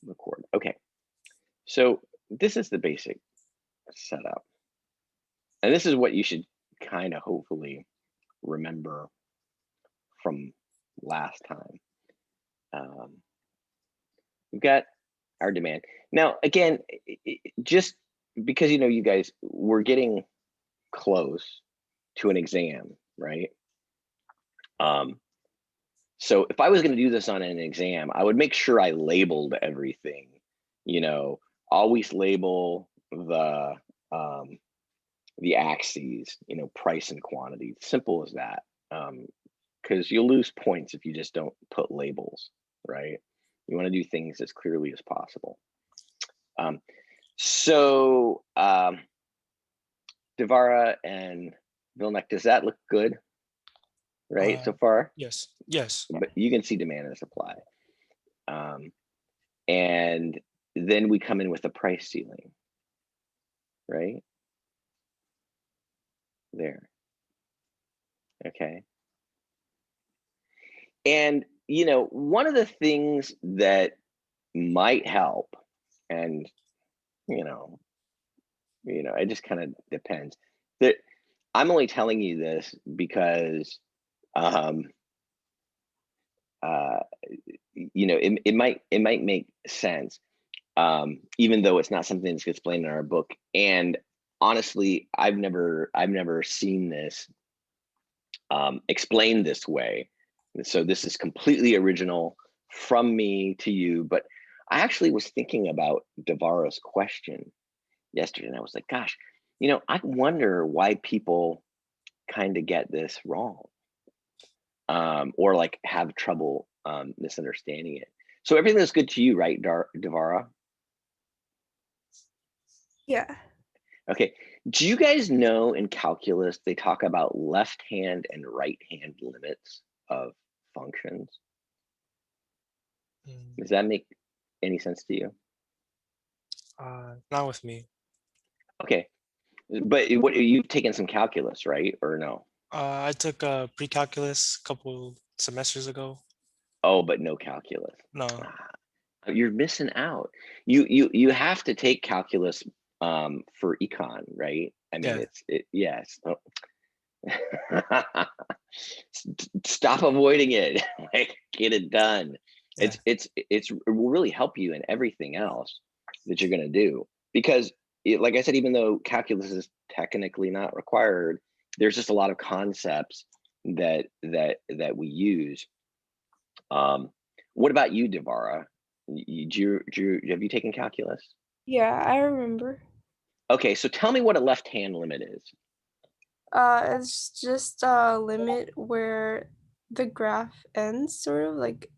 record. Okay, so this is the basic setup. And this is what you should kind of hopefully remember from last time. We've got our demand. Now, again, just because, you know, you guys, we're getting close to an exam, right? So if I was going to do this on an exam, I would make sure I labeled everything, you know, always label the axes, you know, price and quantity. Simple as that. Because you'll lose points if you just don't put labels, right? You want to do things as clearly as possible. Devara and Vilnek, does that look good? Right, so far? Yes, yes. But you can see demand and supply. And then we come in with a price ceiling, right? There. Okay. And, you know, one of the things that might help, and, you know, it just kind of depends. That I'm only telling you this because, you know, it might make sense, even though it's not something that's explained in our book. And honestly, I've never seen this explained this way. So this is completely original from me to you. But I actually was thinking about Devara's question yesterday, and I was like, gosh, you know, I wonder why people kind of get this wrong, or like have trouble misunderstanding it. So everything is good to you, right, Devara? Yeah. Okay. Do you guys know in calculus they talk about left hand and right hand limits of functions? Does that make any sense to you? Not with me. Okay. But what, you've taken some calculus, right? Or no? I took pre-calculus a couple semesters ago. Oh, but no calculus. No. You're missing out. You have to take calculus for econ, right? I mean, Yeah. yes. Stop avoiding it. Like, get it done. Yeah. It will really help you in everything else that you're going to do, because like I said, even though calculus is technically not required, there's just a lot of concepts that we use. What about you, Devara? Have you taken calculus? Yeah, I remember. Okay, so tell me what a left hand limit is. It's just a limit where the graph ends, sort of like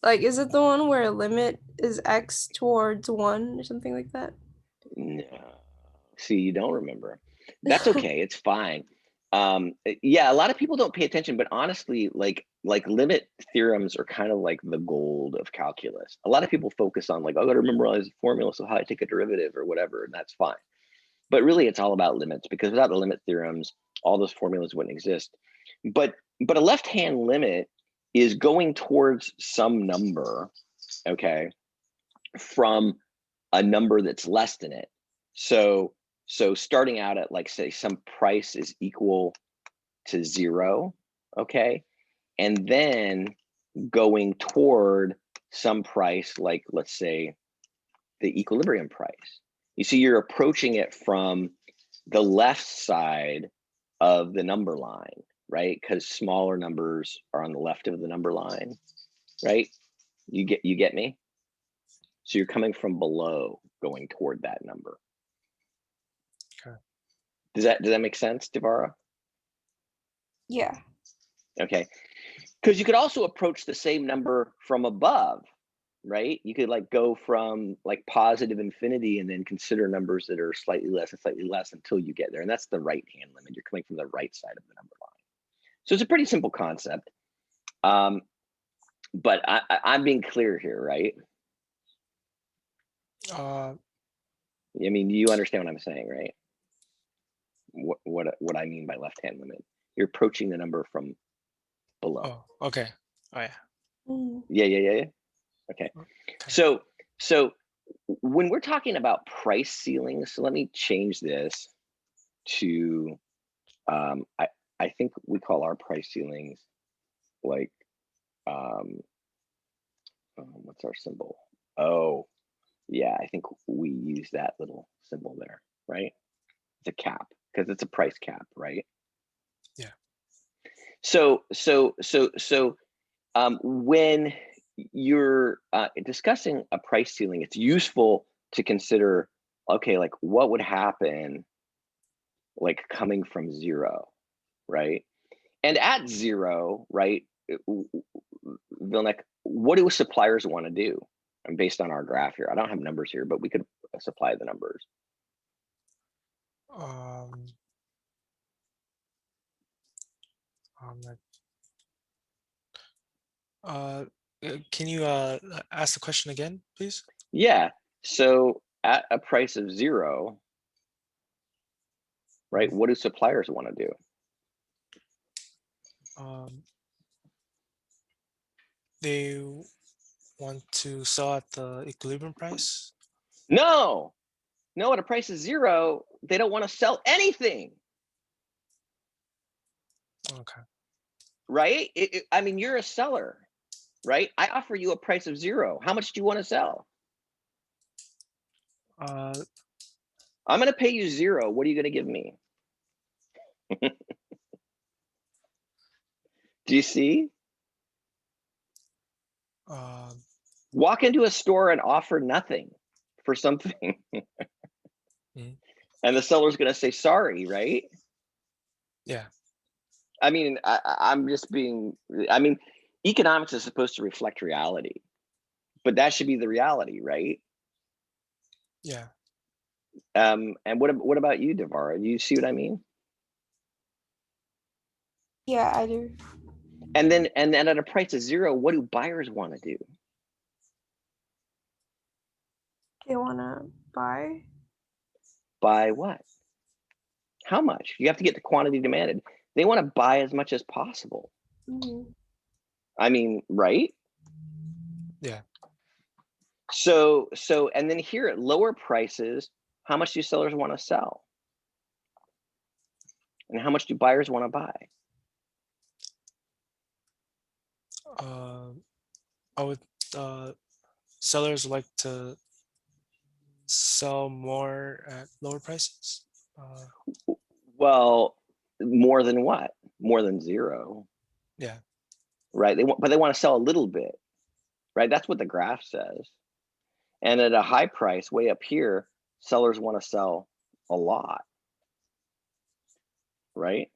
is it the one where limit is x towards 1 or something like that? No. See, you don't remember. That's okay. It's fine. Yeah, a lot of people don't pay attention, but honestly, like limit theorems are kind of like the gold of calculus. A lot of people focus on like, I got to memorize the formula, so how I take a derivative or whatever, and that's fine. But really, it's all about limits, because without the limit theorems, all those formulas wouldn't exist. But a left-hand limit is going towards some number, okay, from a number that's less than it. So starting out at, like, say some price is equal to 0, okay, and then going toward some price, like let's say the equilibrium price. You see, you're approaching it from the left side of the number line, right? Because smaller numbers are on the left of the number line, right? You get me? So you're coming from below, going toward that number. Okay. Does that make sense, Devara? Yeah. Okay. Because you could also approach the same number from above, right? You could like go from like positive infinity and then consider numbers that are slightly less and slightly less until you get there. And that's the right hand limit. You're coming from the right side of the number line. So it's a pretty simple concept. But I'm being clear here, right? I mean, you understand what I'm saying, right? What I mean by left-hand limit. You're approaching the number from below. Oh, okay. Oh, yeah. Mm. Yeah. Okay. Okay. So when we're talking about price ceilings, so let me change this to I think we call our price ceilings like what's our symbol? Oh, yeah, I think we use that little symbol there, right? It's a cap because it's a price cap, right? Yeah. So when you're discussing a price ceiling, it's useful to consider, okay, like what would happen like coming from zero, right? And at zero, right, Vilnek, what do suppliers want to do? And based on our graph here, I don't have numbers here, but we could supply the numbers. Can you ask the question again, please? Yeah. So at a price of zero, right, what do suppliers want to do? They want to sell at the equilibrium price? No, at a price of zero, they don't want to sell anything. Okay. Right? I mean, you're a seller, right? I offer you a price of zero. How much do you want to sell? I'm going to pay you zero. What are you going to give me? Do you see? Walk into a store and offer nothing for something. And the seller's going to say sorry, right? Yeah. I mean, I'm just being, I mean, economics is supposed to reflect reality, but that should be the reality, right? Yeah. And what about you, Devara? Do you see what I mean? Yeah, I do. And then at a price of zero, what do buyers want to do? They want to buy. Buy what? How much? You have to get the quantity demanded. They want to buy as much as possible. I mean, right? Yeah. So and then here at lower prices, how much do sellers want to sell? And how much do buyers want to buy? I would sellers like to sell more at lower prices. Well, more than what? More than zero. Yeah. Right. But they want to sell a little bit. Right. That's what the graph says. And at a high price, way up here, sellers want to sell a lot. Right.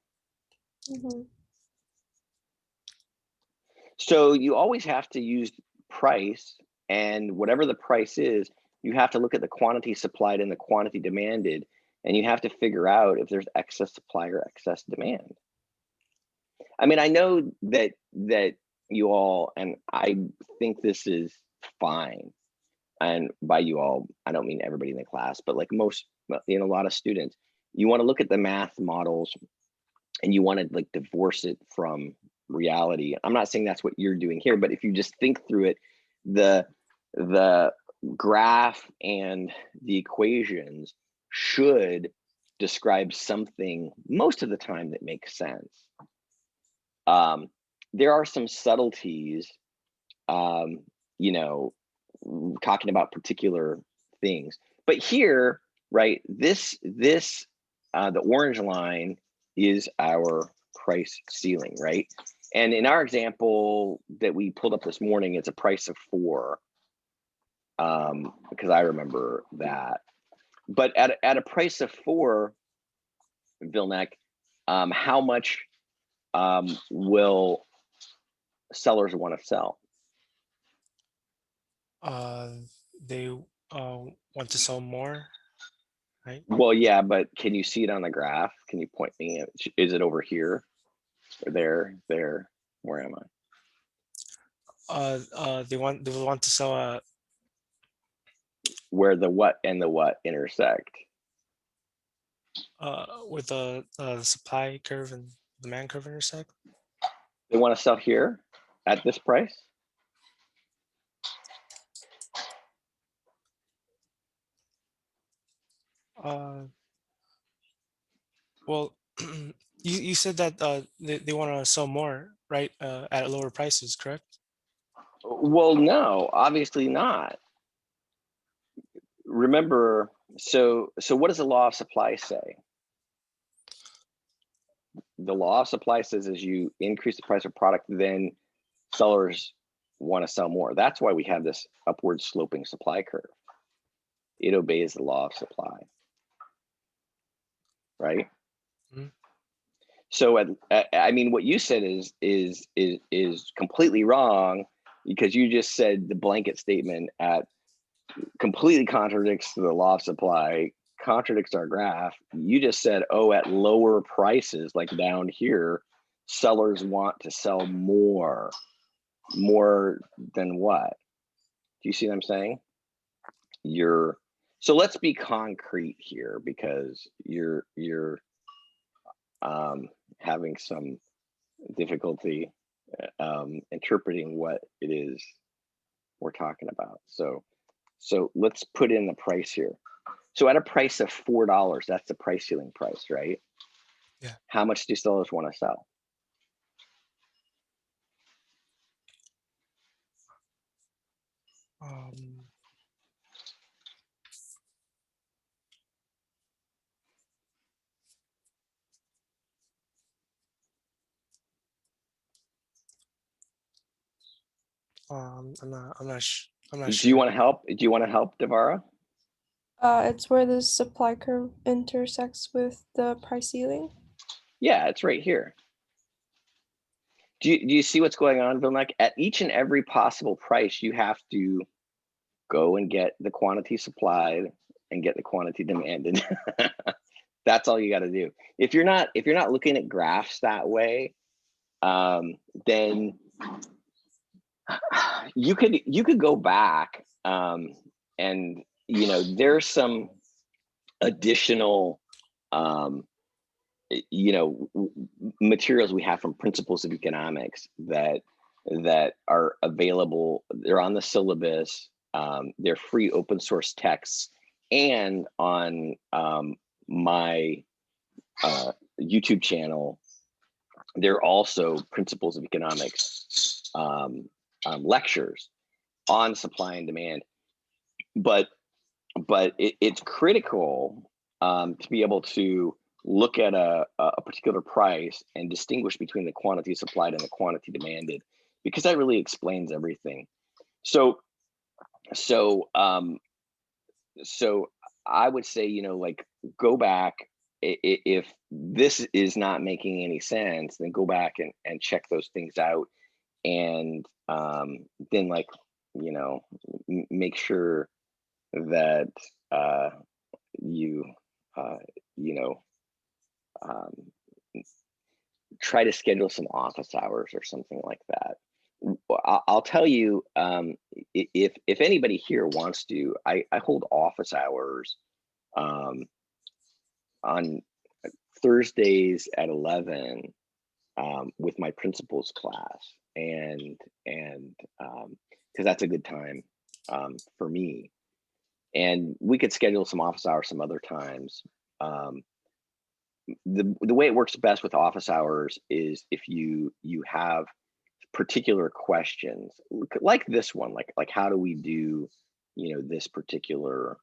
So you always have to use price, and whatever the price is, you have to look at the quantity supplied and the quantity demanded, and you have to figure out if there's excess supply or excess demand. I mean, I know that you all, and I think this is fine, and by you all, I don't mean everybody in the class, but like most, a lot of students, you want to look at the math models and you want to like divorce it from reality. I'm not saying that's what you're doing here, but if you just think through it, the graph and the equations should describe something most of the time that makes sense. There are some subtleties, you know, talking about particular things, but here, right, the orange line is our price ceiling, right? And in our example that we pulled up this morning, it's a price of 4, because I remember that. But at a price of 4, Vilnek, how much will sellers want to sell? They want to sell more, right? Well, yeah, but can you see it on the graph? Can you point me? Is it over here or there? Where am I? They will want to sell where the what and the what intersect? with the supply curve and demand curve intersect. They want to sell here at this price? Well, you said that they want to sell more, right? At lower prices, correct? Well, no, obviously not. Remember, so what does the law of supply say? The law of supply says as you increase the price of product, then sellers want to sell more. That's why we have this upward sloping supply curve. It obeys the law of supply, right? Mhm. So I mean, what you said is completely wrong, because you just said the blanket statement at completely contradicts the law of supply, contradicts our graph. You just said, oh, at lower prices, like down here, sellers want to sell more than what? Do you see what I'm saying? So let's be concrete here, because you're having some difficulty interpreting what it is we're talking about. So let's put in the price here. So at a price of $4, that's the price ceiling price, right? Yeah. How much do sellers want to sell? Um, I'm not. I'm not Do you sure. want to help? Do you want to help, Devara? It's where the supply curve intersects with the price ceiling. Yeah, it's right here. Do you see what's going on, Vilnek? At each and every possible price, you have to go and get the quantity supplied and get the quantity demanded. That's all you got to do. If you're not looking at graphs that way, then you could go back, and there's some additional materials we have from Principles of Economics that are available. They're on the syllabus. They're free open source texts, and on my YouTube channel, they're also Principles of Economics lectures on supply and demand. But it's critical to be able to look at a particular price and distinguish between the quantity supplied and the quantity demanded, because that really explains everything. So I would say, like, go back. If this is not making any sense, then go back and check those things out, and then, like, make sure that you um, try to schedule some office hours or something like that. I'll tell you, if anybody here wants to, I hold office hours on Thursdays at 11 with my principles class, and because that's a good time for me. And we could schedule some office hours some other times. The way it works best with office hours is if you have particular questions, like this one, like how do we do this particular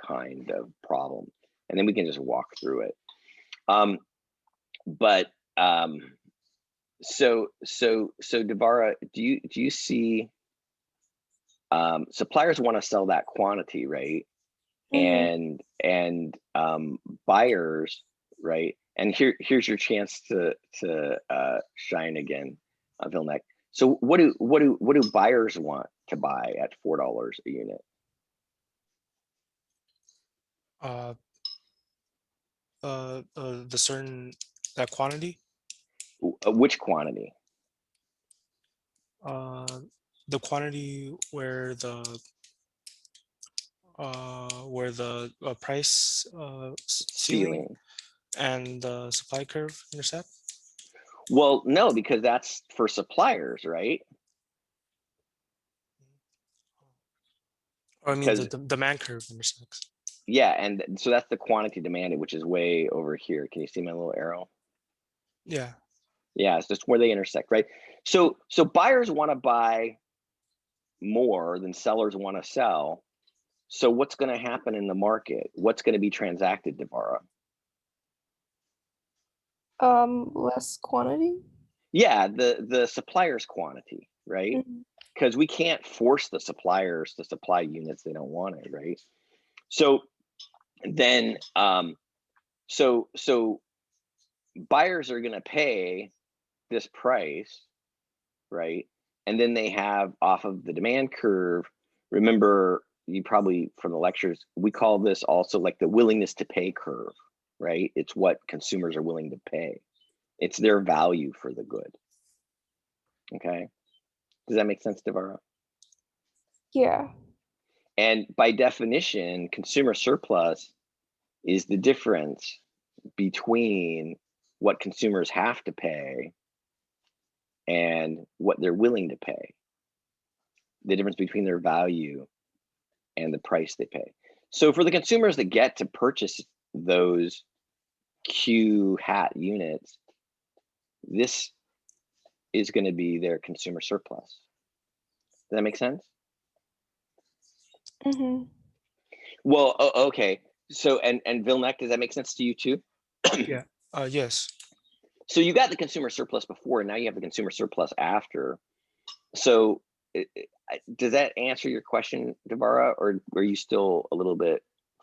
kind of problem, and then we can just walk through it. But so Devara, do you see suppliers want to sell that quantity, right? Mhm. And buyers, right? And here's your chance to shine again, Vilnek. So what do buyers want to buy at $4 a unit? Uh, the certain that quantity. Which quantity? Uh, the quantity where the price ceiling Ceiling. and the supply curve intersect. Well, no, because that's for suppliers, right? Or I mean the Because demand curve intersects. Yeah, and so that's the quantity demanded, which is way over here. Can you see my little arrow? Yeah. Yeah, it's just where they intersect, right? So buyers want to buy more than sellers want to sell. So what's going to happen in the market? What's going to be transacted, Devara? Less quantity. Yeah, the supplier's quantity, right? Mhm. Because we can't force the suppliers to supply units they don't want it, right? So then, so buyers are going to pay this price, right? And then they have off of the demand curve. Remember, you probably from the lectures, we call this also like the willingness to pay curve, right? It's what consumers are willing to pay. It's their value for the good. Okay. Does that make sense, Devara? Yeah. And by definition, consumer surplus is the difference between what consumers have to pay and what they're willing to pay. The difference between their value and the price they pay. So for the consumers that get to purchase those Q hat units, this is going to be their consumer surplus. Does that make sense? Mm-hmm. Well, okay. So and Vilnek, does that make sense to you too? Yeah. Yes. So you got the consumer surplus before, and now you have the consumer surplus after. So does that answer your question, Devara, or are you still a little bit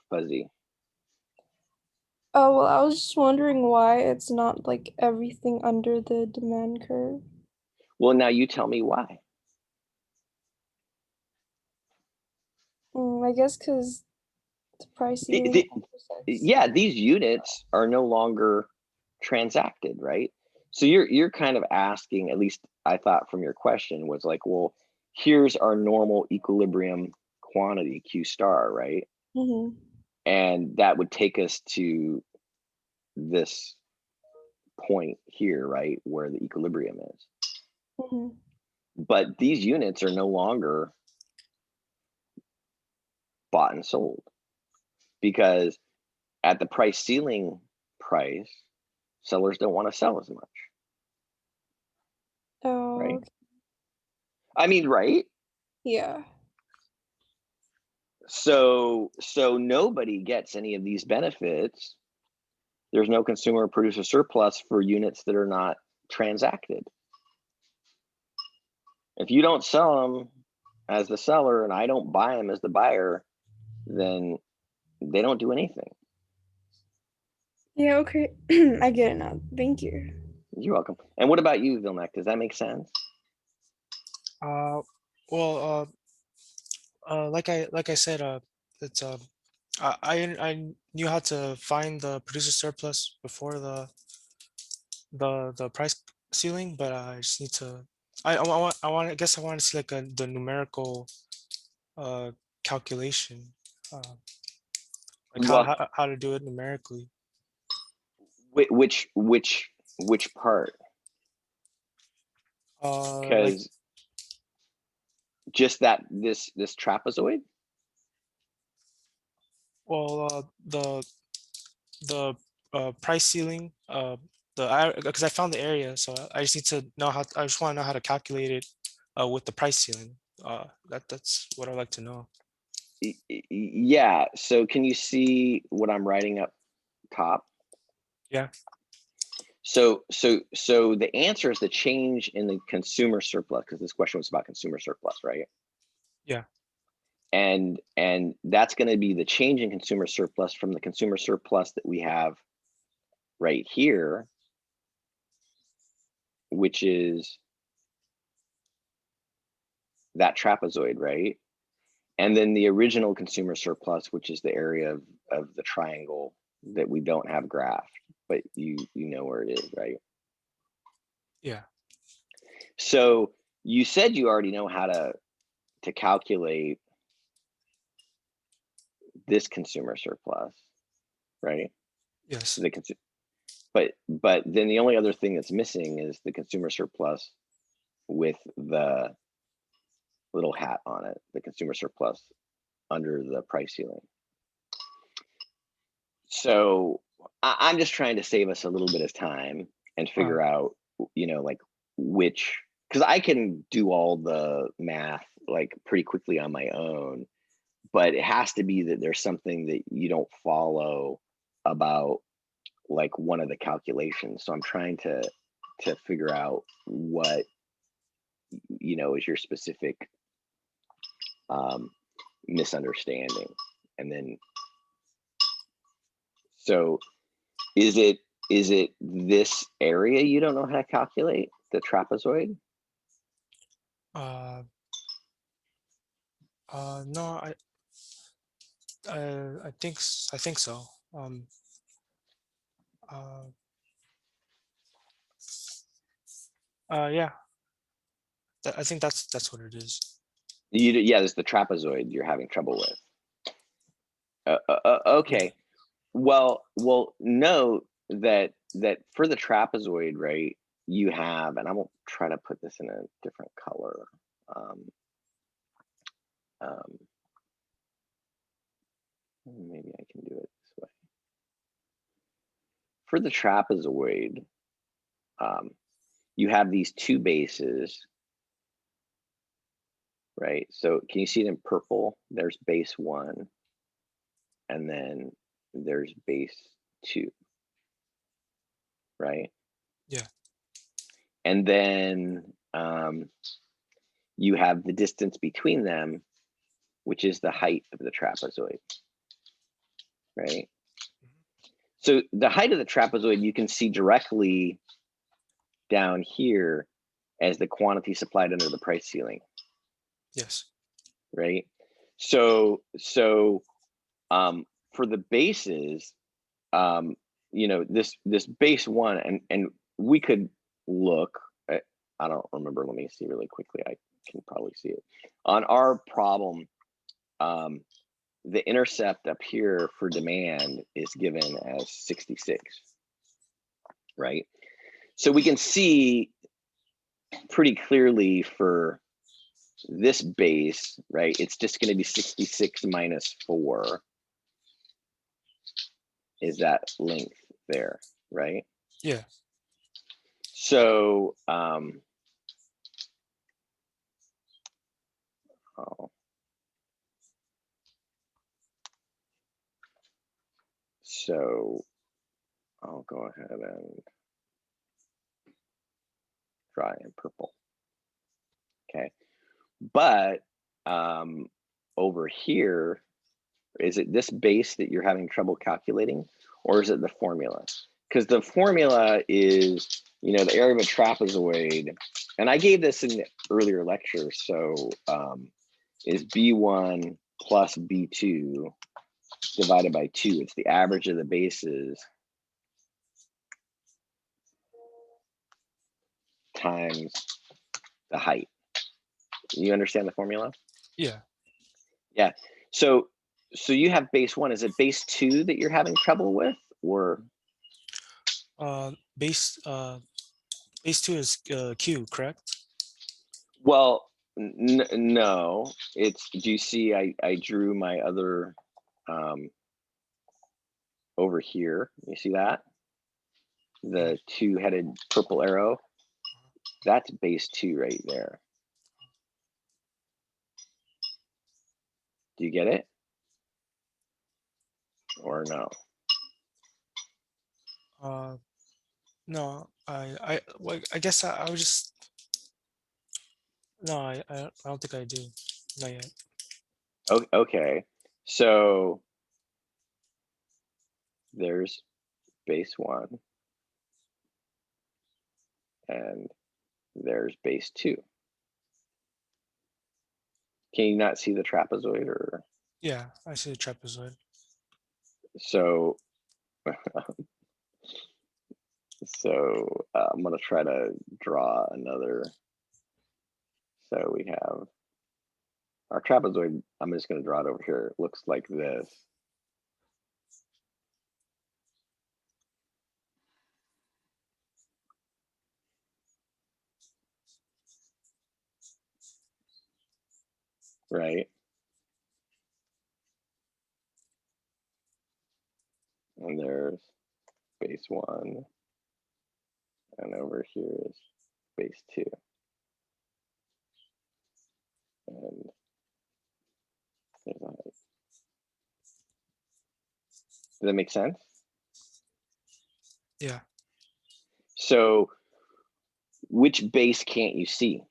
fuzzy? Oh, well, I was just wondering why it's not like everything under the demand curve. Well, now you tell me why. I guess because the price The- ceiling the- exercise. yeah, these units are no longer transacted, right? So you're kind of asking, at least I thought from your question was like, well, here's our normal equilibrium quantity Q star, right? Mm-hmm. And that would take us to this point here, right, where the equilibrium is. Mm-hmm. But these units are no longer bought and sold because at the price ceiling price, sellers don't want to sell as much, Oh, right? okay. I mean, right? Yeah. So nobody gets any of these benefits. There's no consumer producer surplus for units that are not transacted. If you don't sell them as the seller and I don't buy them as the buyer, then they don't do anything. Yeah, okay. I get it now. Thank you. You're welcome. And what about you, Vilnek? Does that make sense? Uh, well, like I said, it's I knew how to find the producer surplus before the price ceiling, but I just need to. I guess I want to see like the numerical uh calculation, uh, like Well, how to do it numerically. which part? Like, Because just that this trapezoid. well, the price ceiling, the because I found the area, so I just need to know how. I just want to know how to calculate it with the price ceiling. That's what I'd like to know. Yeah. So can you see what I'm writing up top? Yeah. So the answer is the change in the consumer surplus, because this question was about consumer surplus, right? Yeah. And that's going to be the change in consumer surplus from the consumer surplus that we have right here, which is that trapezoid, right? And then the original consumer surplus, which is the area of the triangle that we don't have graphed, but you know where it is, right? Yeah. So you said you already know how to calculate this consumer surplus, right? Yes. But then the only other thing that's missing is the consumer surplus with the little hat on it, the consumer surplus under the price ceiling. So I'm just trying to save us a little bit of time and figure out, like which, because I can do all the math like pretty quickly on my own, but it has to be that there's something that you don't follow about like one of the calculations. So I'm trying to figure out what is your specific misunderstanding, and then so is it this area you don't know how to calculate, the trapezoid? No, I think so. Uh, yeah, I think that's what it is. Yeah, there's the trapezoid you're having trouble with. Okay. Yeah. Well, note that for the trapezoid, right, you have, and I will try to put this in a different color. Maybe I can do it this way. For the trapezoid, you have these two bases, right? So can you see it in purple? There's base 1, and then there's base 2, right? Yeah. And then you have the distance between them, which is the height of the trapezoid, right? So the height of the trapezoid you can see directly down here as the quantity supplied under the price ceiling. Yes. Right. So for the bases, this base 1, and we could look. I don't remember. Let me see really quickly. I can probably see it on our problem. The intercept up here for demand is given as 66, right? So we can see pretty clearly for this base, right? It's just going to be 66 minus 4 is that length there, right? Yeah. So, so I'll go ahead and draw in purple. Okay, but over here, is it this base that you're having trouble calculating, or is it the formula? Because the formula is, the area of a trapezoid, and I gave this in the earlier lecture, so is B1 plus B2 divided by 2. It's the average of the bases times the height. You understand the formula? Yeah. Yeah. So you have base 1. Is it base 2 that you're having trouble with, or? Base 2 is Q, correct? Well, no. It's. Do you see? I drew my other over here. You see that? The 2-headed purple arrow. That's base 2 right there. Do you get it? Or no? No, well, I guess I would just, no, I don't think I do. Not yet. Okay. So there's base 1 and there's base 2. Can you not see the trapezoid, or? Yeah, I see the trapezoid. So I'm going to try to draw another. So we have our trapezoid. I'm just going to draw it over here. It looks like this. Right. And there's base 1. And over here is base 2. And there's the height. Does that make sense? Yeah. So which base can't you see?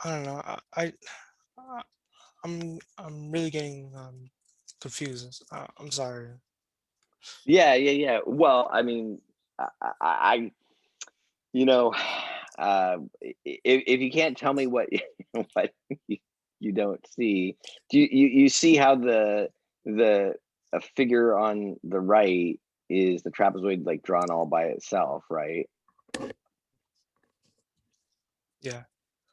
I don't know. I'm really getting confused. I'm sorry. Yeah. Well, I mean, I you know, if you can't tell me what what you don't see, do you see how the a figure on the right is the trapezoid like drawn all by itself, right? Yeah.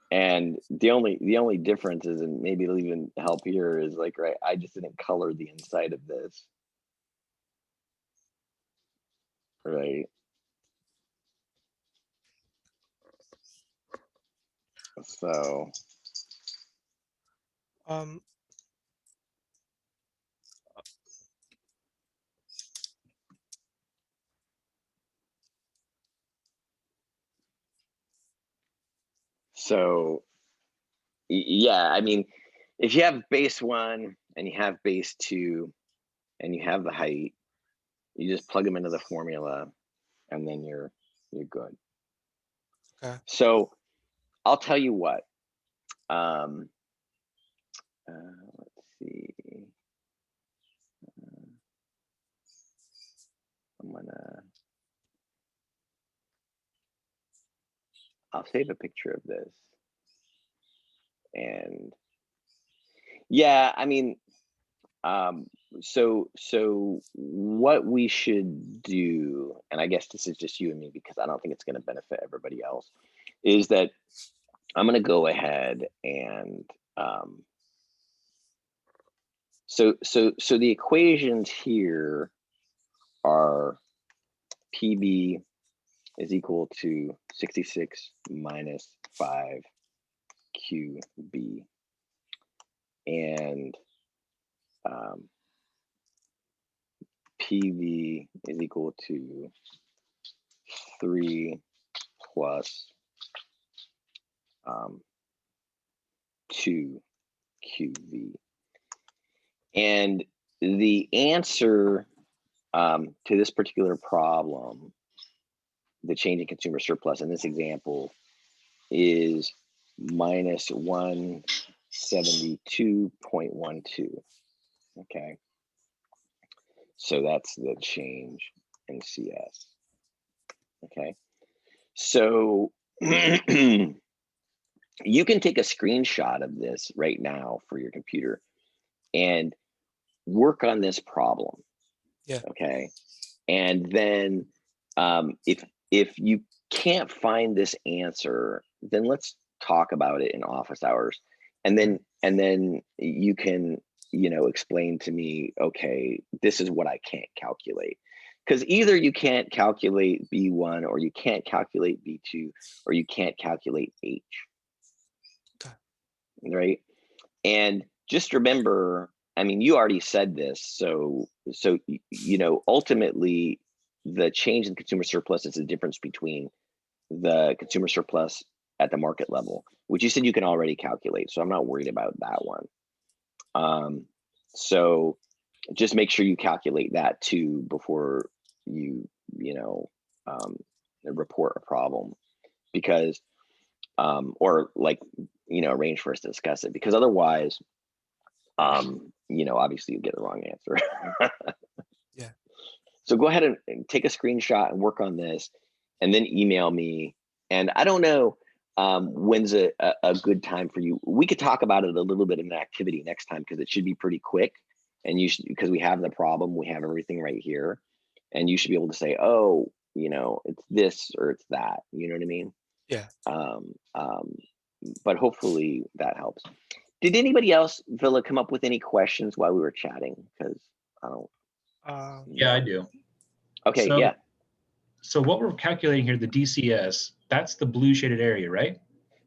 And the only difference is, and maybe it'll even help here, is like, right, I just didn't color the inside of this, right? So Um. so yeah, I mean, if you have base 1 and you have base 2 and you have the height, you just plug them into the formula and then you're good. Okay. So I'll tell you what, let's see, I'll save a picture of this. And yeah, I mean, so what we should do, and I guess this is just you and me because I don't think it's going to benefit everybody else, is that I'm going to go ahead and so the equations here are PB is equal to 66 minus 5 QB, and PV is equal to 3 plus 2 QV. And the answer to this particular problem, the change in consumer surplus in this example, is minus 172.12. Okay. So that's the change in CS. Okay. So you can take a screenshot of this right now for your computer and work on this problem. Yeah. Okay. And then if you can't find this answer, then let's talk about it in office hours. And then you can, explain to me, okay, this is what I can't calculate. Because either you can't calculate B1, or you can't calculate B2, or you can't calculate H. Okay. Right. And just remember, I mean, you already said this, so ultimately the change in consumer surplus is the difference between the consumer surplus at the market level, which you said you can already calculate, so I'm not worried about that one. So just make sure you calculate that too before you report a problem, because or like arrange for us to discuss it, because otherwise obviously you get the wrong answer. Yeah. So go ahead and take a screenshot and work on this, and then email me. And I don't know when's a good time for you. We could talk about it a little bit in an activity next time, because it should be pretty quick. And you should, because we have the problem, we have everything right here, and you should be able to say, oh, it's this or it's that. You know what I mean? Yeah. But hopefully that helps. Did anybody else, Villa, come up with any questions while we were chatting? Because I don't. Yeah, I do. Okay, So, yeah. So what we're calculating here, the DCS, that's the blue shaded area, right?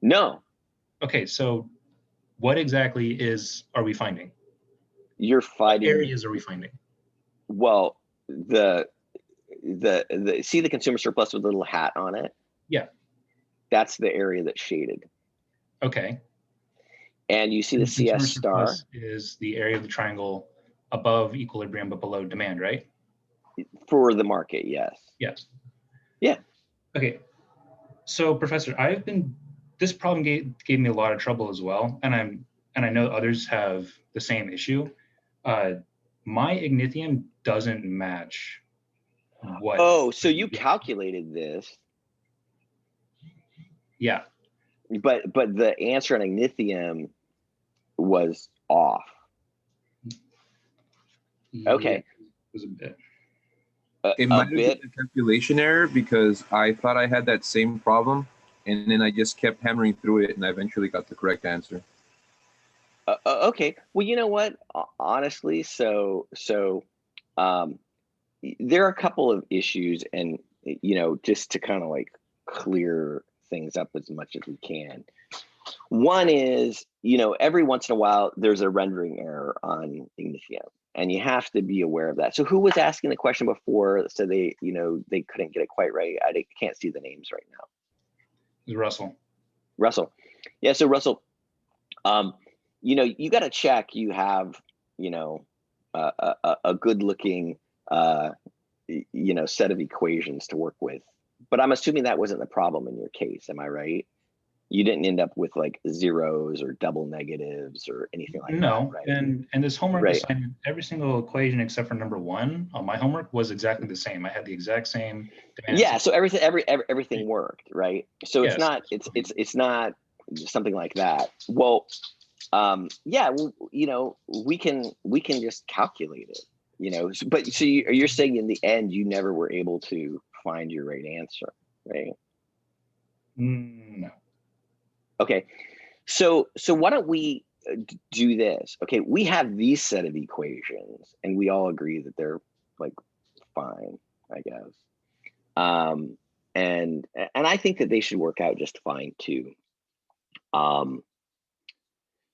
No, Okay, so what exactly are we finding? you're What fighting. areas are we finding? Well, the see the consumer surplus with a little hat on it? Yeah. That's the area that's shaded. Okay. And you see And the CS star surplus is the area of the triangle above equilibrium but below demand, right? for the market, yes. Yes. Yeah. Okay. So, Professor, this problem gave me a lot of trouble as well, and I know others have the same issue. My ignithium doesn't match what. Oh, so you calculated this? Yeah. But the answer on ignithium was off. Okay. Yeah, it was a bit. It might have been a calculation error because I thought I had that same problem, and then I just kept hammering through it, and I eventually got the correct answer. Okay. Well, you know what? Honestly, so there are a couple of issues, and just to kind of like clear things up as much as we can. One is, every once in a while there's a rendering error on ignithium, and you have to be aware of that. So who was asking the question before that said they couldn't get it quite right? I can't see the names right now. It was Russell. Russell. Yeah, so Russell, you got to check you have, a good looking, set of equations to work with. But I'm assuming that wasn't the problem in your case. Am I right? You didn't end up with like zeros or double negatives or anything like that. No, Right? and this homework Right. assignment, every single equation except for number 1 on my homework was exactly the same. I had the exact same demand. Yeah, so everything worked, right? So Yes. it's not something like that. Well, yeah, well, we can just calculate it, but so you're saying in the end you never were able to find your right answer, right? No. Okay, so why don't we do this? Okay, we have these set of equations and we all agree that they're like fine, I guess. And I think that they should work out just fine too.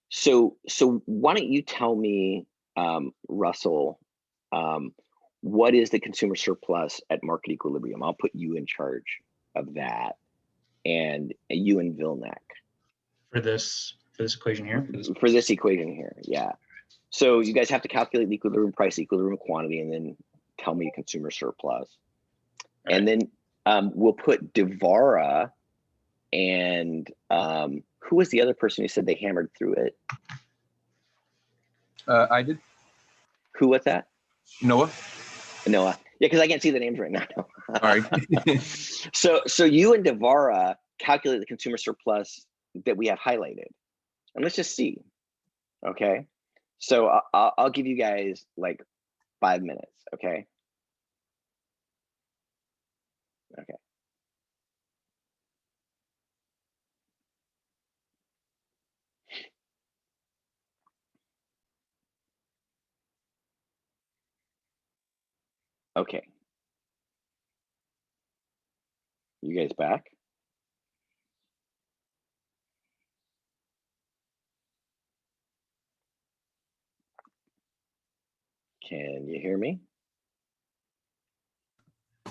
So why don't you tell me, Russell, what is the consumer surplus at market equilibrium? I'll put you in charge of that, and you and Vilnek. For this equation here? For this equation here, yeah. So you guys have to calculate the equilibrium price, equilibrium quantity, and then tell me consumer surplus. Right. And then we'll put Devara and who was the other person who said they hammered through it? I did. Who was that? Noah. Yeah, because I can't see the names right now. All right. So you and Devara calculate the consumer surplus that we have highlighted, and let's just see. Okay. So I'll give you guys like 5 minutes. Okay. Okay. Okay. You guys back? Can you hear me?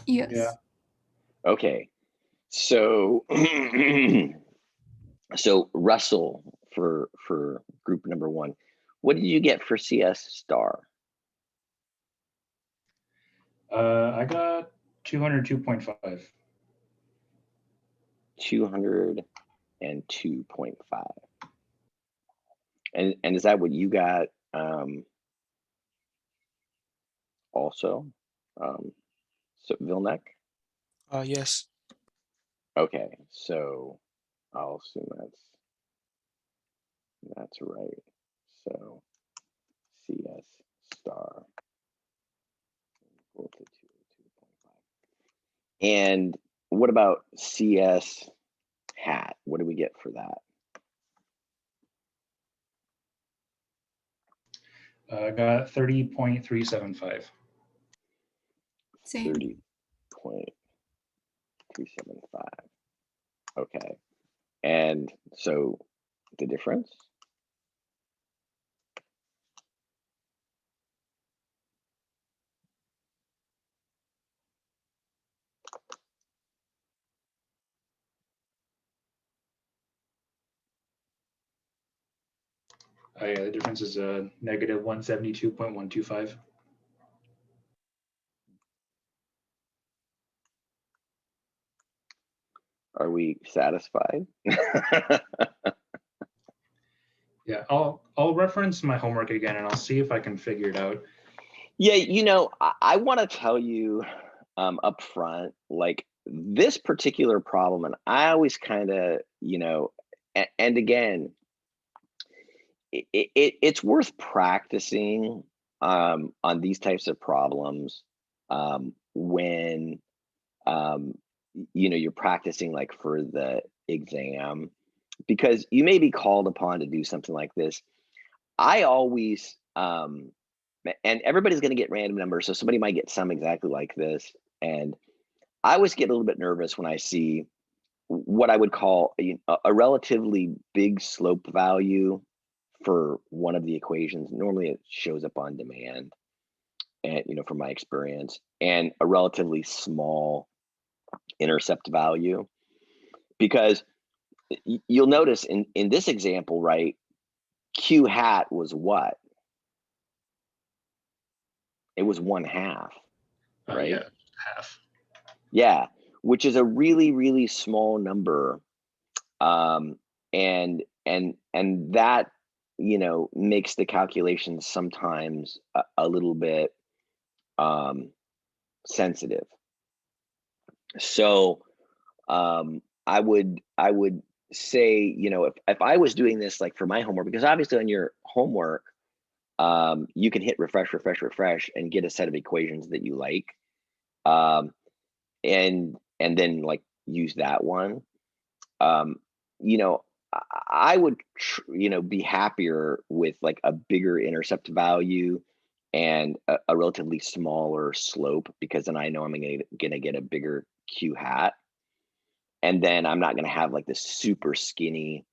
Yes. Yeah. Okay. So so Russell for group number 1, what did you get for CS star? I got 202.5. 202.5. And is that what you got also? So Vilnek? Yes. Okay, so I'll assume that's right. So CS star equal to 202.5. And what about CS hat? What do we get for that? I got 30.375. Same. 30.375. Okay. And so the difference? Oh yeah, the difference is negative 172.125. Are we satisfied? Yeah, I'll reference my homework again and I'll see if I can figure it out. Yeah, you know, I want to tell you up front, like this particular problem, and I always kind of, you know, and again, it's worth practicing on these types of problems when you know, you're practicing like for the exam, because you may be called upon to do something like this. I always and everybody's going to get random numbers, so somebody might get some exactly like this, and I always get a little bit nervous when I see what I would call a relatively big slope value for one of the equations. Normally it shows up on demand, and you know, from my experience, and a relatively small intercept value, because you'll notice in this example, right, Q hat was what? It was 1/2, right? Yeah, half. Yeah, which is a really, really small number. And that, you know, makes the calculations sometimes a little bit sensitive. So I would say, you know, if I was doing this like for my homework, because obviously on your homework, you can hit refresh, refresh, refresh, and get a set of equations that you like, and then like use that one. You know, I would, you know, be happier with like a bigger intercept value and a relatively smaller slope, because then I know I'm gonna get a bigger Q hat, and then I'm not gonna have like this super skinny,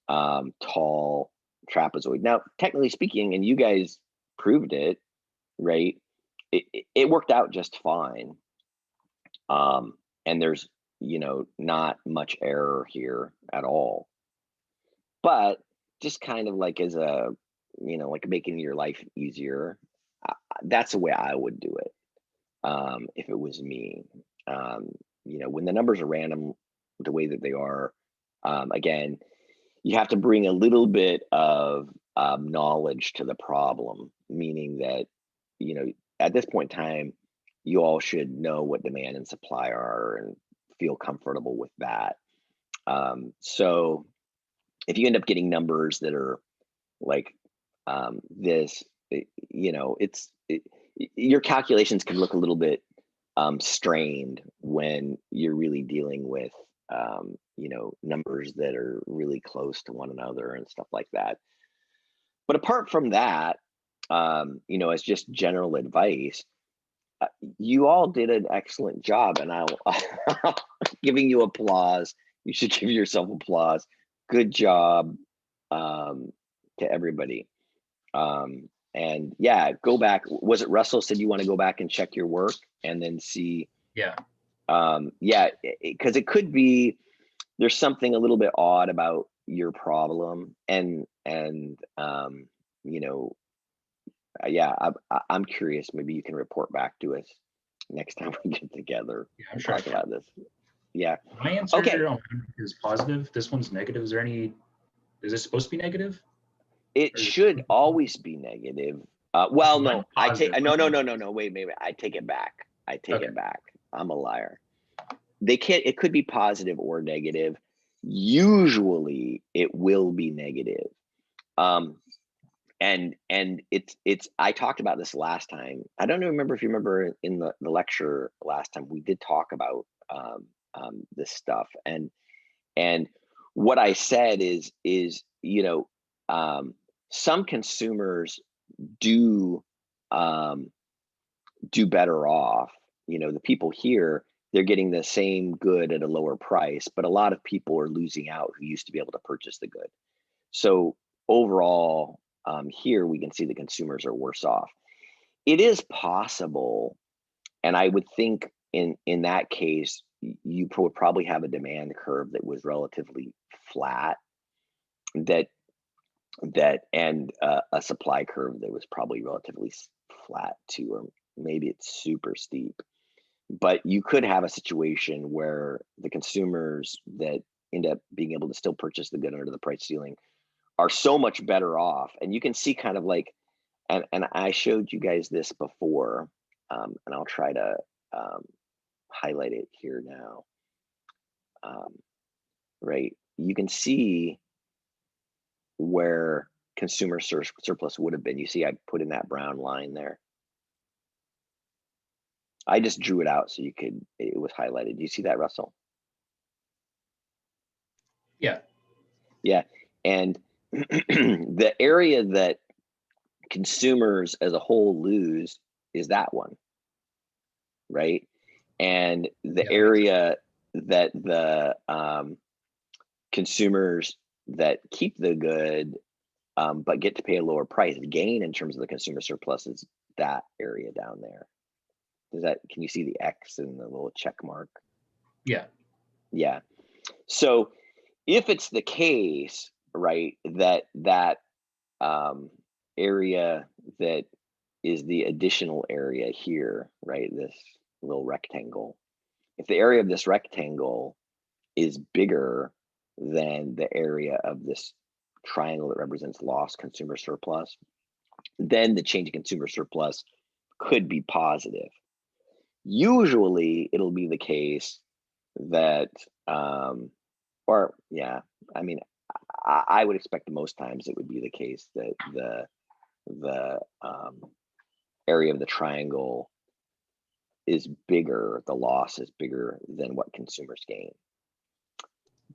tall trapezoid. Now, technically speaking, and you guys proved it, right? It worked out just fine, and there's, you know, not much error here at all. But just kind of like as a, you know, like making your life easier, that's the way I would do it if it was me. You know, when the numbers are random the way that they are, again, you have to bring a little bit of knowledge to the problem, meaning that, you know, at this point in time, you all should know what demand and supply are and feel comfortable with that. So if you end up getting numbers that are like this, you know, your calculations can look a little bit strained when you're really dealing with, you know, numbers that are really close to one another and stuff like that. But apart from that, you know, as just general advice, you all did an excellent job, and I'll giving you applause. You should give yourself applause. Good job to everybody. And yeah, go back. Was it Russell said you want to go back and check your work and then see? Yeah. Yeah, because it could be there's something a little bit odd about your problem, and you know, yeah, I'm curious. Maybe you can report back to us next time we get together and sure. talk about this. Yeah. My answer Okay. is positive. This one's negative. Is this supposed to be negative? It should always be negative. Well, no, I take no. Wait. I take it back. It back. I'm a liar. It could be positive or negative. Usually it will be negative. And it's I talked about this last time. I don't remember if you remember in the lecture last time, we did talk about this stuff, and what I said is you know, some consumers do better off the people here, they're getting the same good at a lower price, but a lot of people are losing out who used to be able to purchase the good. So overall, here we can see the consumers are worse off. It is possible, and I would think in that case, you would probably have a demand curve that was relatively flat, and a supply curve that was probably relatively flat too, or maybe it's super steep. But you could have a situation where the consumers that end up being able to still purchase the good under the price ceiling are so much better off. And you can see kind of like, and I showed you guys this before, and I'll try to highlight it here now. Right, you can see where consumer surplus would have been. You see I put in that brown line there. I just drew it out so it was highlighted. Do you see that, Russell? Yeah. Yeah, and the area that consumers as a whole lose is that one, right? And the area that the consumers that keep the good but get to pay a lower price gain in terms of the consumer surplus is that area down there. Can you see the X and the little check mark? Yeah. Yeah. So if it's the case, right, that area that is the additional area here, right, this little rectangle, if the area of this rectangle is bigger than the area of this triangle that represents lost consumer surplus, then the change in consumer surplus could be positive. Usually it'll be the case that, I would expect most times it would be the case that the area of the triangle is bigger, the loss is bigger than what consumers gain.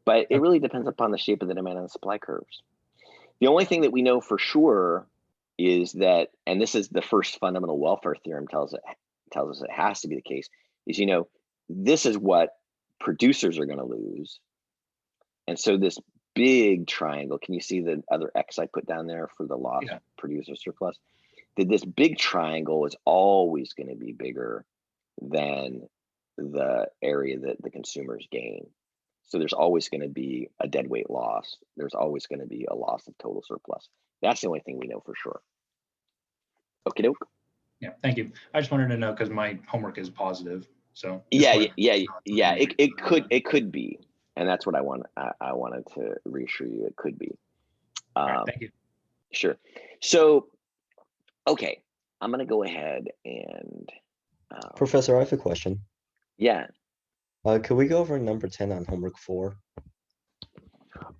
But it really depends upon the shape of the demand and the supply curves. The only thing that we know for sure is that, and this is the first fundamental welfare theorem tells us it has to be the case, is this is what producers are going to lose. And so this big triangle, can you see the other X I put down there for the lost producer surplus? That this big triangle is always going to be bigger than the area that the consumers gain. So there's always going to be a deadweight loss. There's always going to be a loss of total surplus. That's the only thing we know for sure. Okie doke. Yeah, thank you. I just wanted to know because my homework is positive. So yeah. It could be, and that's what I wanted to reassure you. It could be. All right, thank you. Sure. So, okay, I'm gonna go ahead and. Professor, I have a question. Yeah. Could we go over number 10 on homework 4?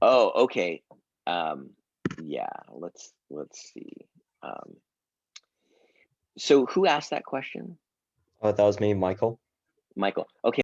Oh, okay. Yeah. Let's see. So who asked that question? That was me, Michael. Michael. Okay.